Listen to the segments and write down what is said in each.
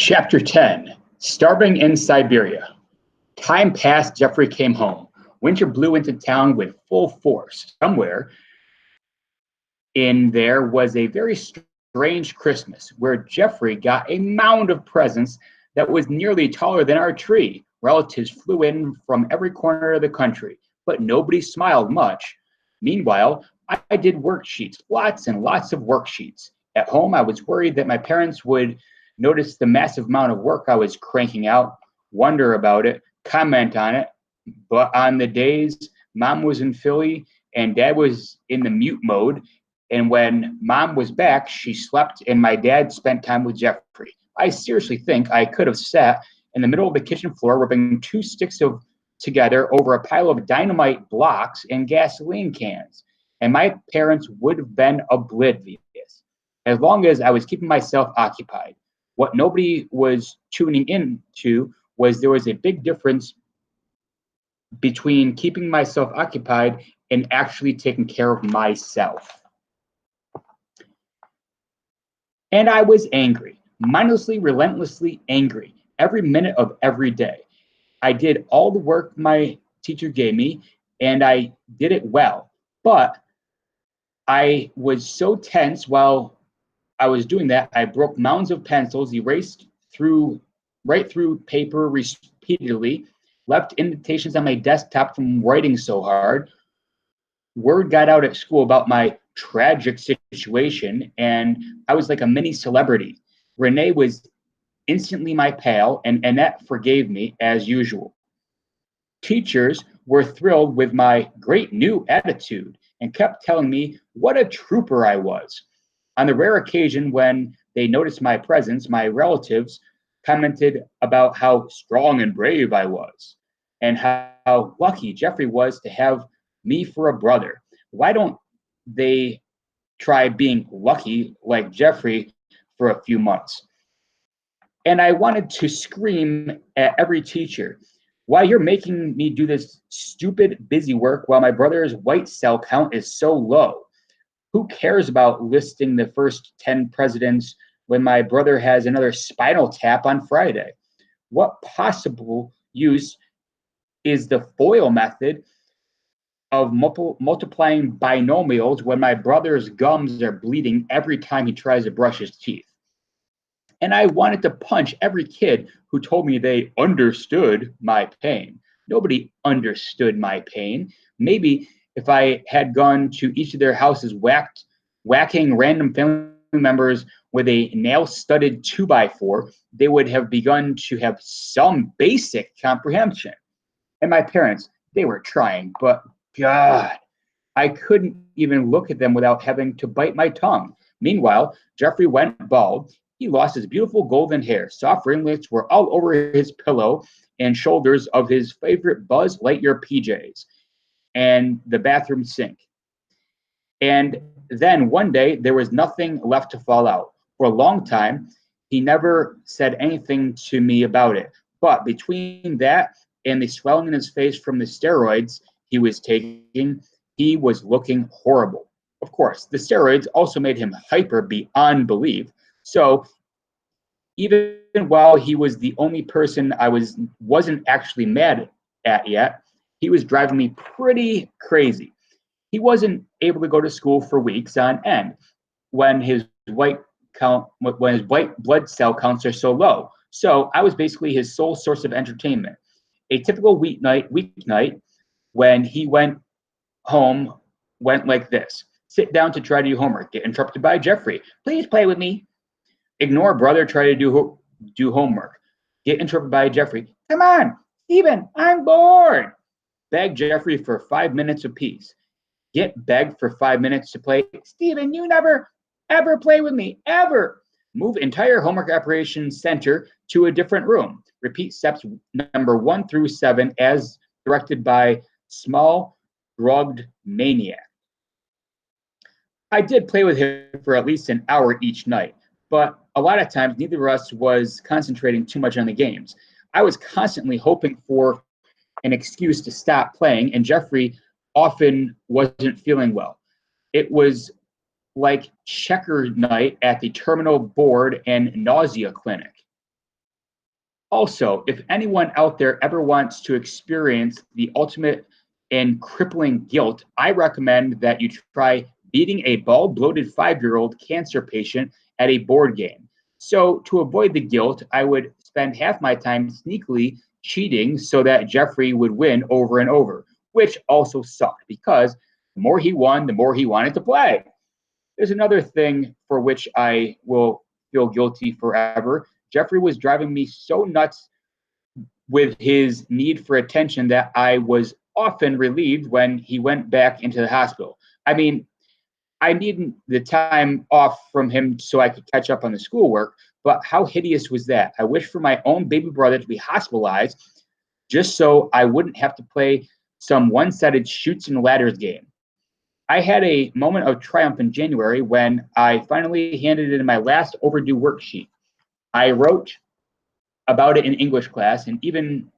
Chapter 10, Starving in Siberia. Time passed, Jeffrey came home. Winter blew into town with full force. Somewhere in there was a very strange Christmas where Jeffrey got a mound of presents that was nearly taller than our tree. Relatives flew in from every corner of the country, but nobody smiled much. Meanwhile, I did worksheets, lots and lots of worksheets. At home, I was worried that my parents would notice the massive amount of work I was cranking out, wonder about it, comment on it. But on the days mom was in Philly and dad was in the mute mode, and when mom was back, she slept and my dad spent time with Jeffrey. I seriously think I could have sat in the middle of the kitchen floor rubbing two sticks of together over a pile of dynamite blocks and gasoline cans, and my parents would have been oblivious as long as I was keeping myself occupied. What nobody was tuning in to was there was a big difference between keeping myself occupied and actually taking care of myself. And I was angry, mindlessly, relentlessly angry, every minute of every day. I did all the work my teacher gave me, and I did it well. But I was so tense while I was doing that, I broke mounds of pencils, erased right through paper repeatedly, left indentations on my desktop from writing so hard. Word got out at school about my tragic situation, and I was like a mini celebrity. Renee was instantly my pal, and Annette forgave me as usual. Teachers were thrilled with my great new attitude and kept telling me what a trooper I was. On the rare occasion when they noticed my presence, my relatives commented about how strong and brave I was and how lucky Jeffrey was to have me for a brother. Why don't they try being lucky like Jeffrey for a few months? And I wanted to scream at every teacher, why you're making me do this stupid busy work while my brother's white cell count is so low. Who cares about listing the first 10 presidents when my brother has another spinal tap on Friday? What possible use is the FOIL method of multiplying binomials when my brother's gums are bleeding every time he tries to brush his teeth? And I wanted to punch every kid who told me they understood my pain. Nobody understood my pain. Maybe if I had gone to each of their houses whacking random family members with a nail-studded 2x4, they would have begun to have some basic comprehension. And my parents, they were trying, but God, I couldn't even look at them without having to bite my tongue. Meanwhile, Jeffrey went bald. He lost his beautiful golden hair. Soft ringlets were all over his pillow and shoulders of his favorite Buzz Lightyear PJs and the bathroom sink. And then one day, there was nothing left to fall out. For a long time, he never said anything to me about it. But between that and the swelling in his face from the steroids he was taking, he was looking horrible. Of course, the steroids also made him hyper beyond belief. So even while he was the only person I wasn't actually mad at yet, he was driving me pretty crazy. He wasn't able to go to school for weeks on end when his white blood cell counts are so low. So I was basically his sole source of entertainment. A typical weeknight when he went home went like this: sit down to try to do homework, get interrupted by Jeffrey. Please play with me. Ignore brother, try to do homework. Get interrupted by Jeffrey. Come on, Steven, I'm bored. Beg Jeffrey for 5 minutes apiece. Get begged for 5 minutes to play. Steven, you never, ever play with me, ever. Move entire homework operations center to a different room. Repeat steps number 1 through 7 as directed by small, drugged maniac. I did play with him for at least an hour each night, but a lot of times neither of us was concentrating too much on the games. I was constantly hoping for an excuse to stop playing, and Jeffrey often wasn't feeling well. It was like checker night at the terminal board and nausea clinic. Also, if anyone out there ever wants to experience the ultimate and crippling guilt, I recommend that you try beating a bald, bloated 5-year-old cancer patient at a board game. So, to avoid the guilt, I would spend half my time sneakily cheating so that Jeffrey would win over and over, which also sucked because the more he won, the more he wanted to play. There's another thing for which I will feel guilty forever. Jeffrey was driving me so nuts with his need for attention that I was often relieved when he went back into the hospital. I mean, I needed the time off from him so I could catch up on the schoolwork, but how hideous was that? I wish for my own baby brother to be hospitalized just so I wouldn't have to play some one-sided shoots and ladders game. I had a moment of triumph in January when I finally handed in my last overdue worksheet. I wrote about it in English class and even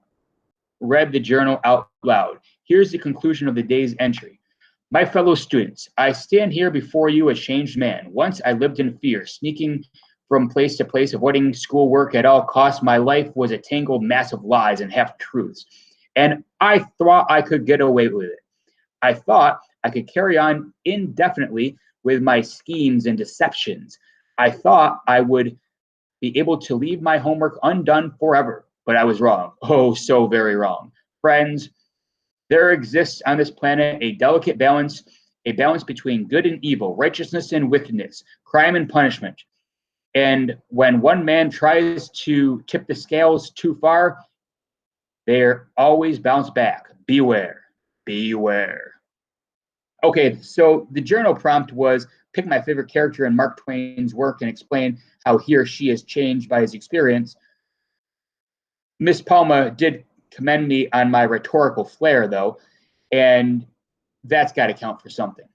read the journal out loud. Here's the conclusion of the day's entry. My fellow students, I stand here before you a changed man. Once I lived in fear, sneaking from place to place, avoiding schoolwork at all costs. My life was a tangled mass of lies and half-truths. And I thought I could get away with it. I thought I could carry on indefinitely with my schemes and deceptions. I thought I would be able to leave my homework undone forever, but I was wrong. Oh, so very wrong. Friends, there exists on this planet a delicate balance, a balance between good and evil, righteousness and wickedness, crime and punishment. And when one man tries to tip the scales too far, they're always bounce back. Beware, beware. Okay, so the journal prompt was pick my favorite character in Mark Twain's work and explain how he or she is changed by his experience. Miss Palma did commend me on my rhetorical flair, though, and that's got to count for something.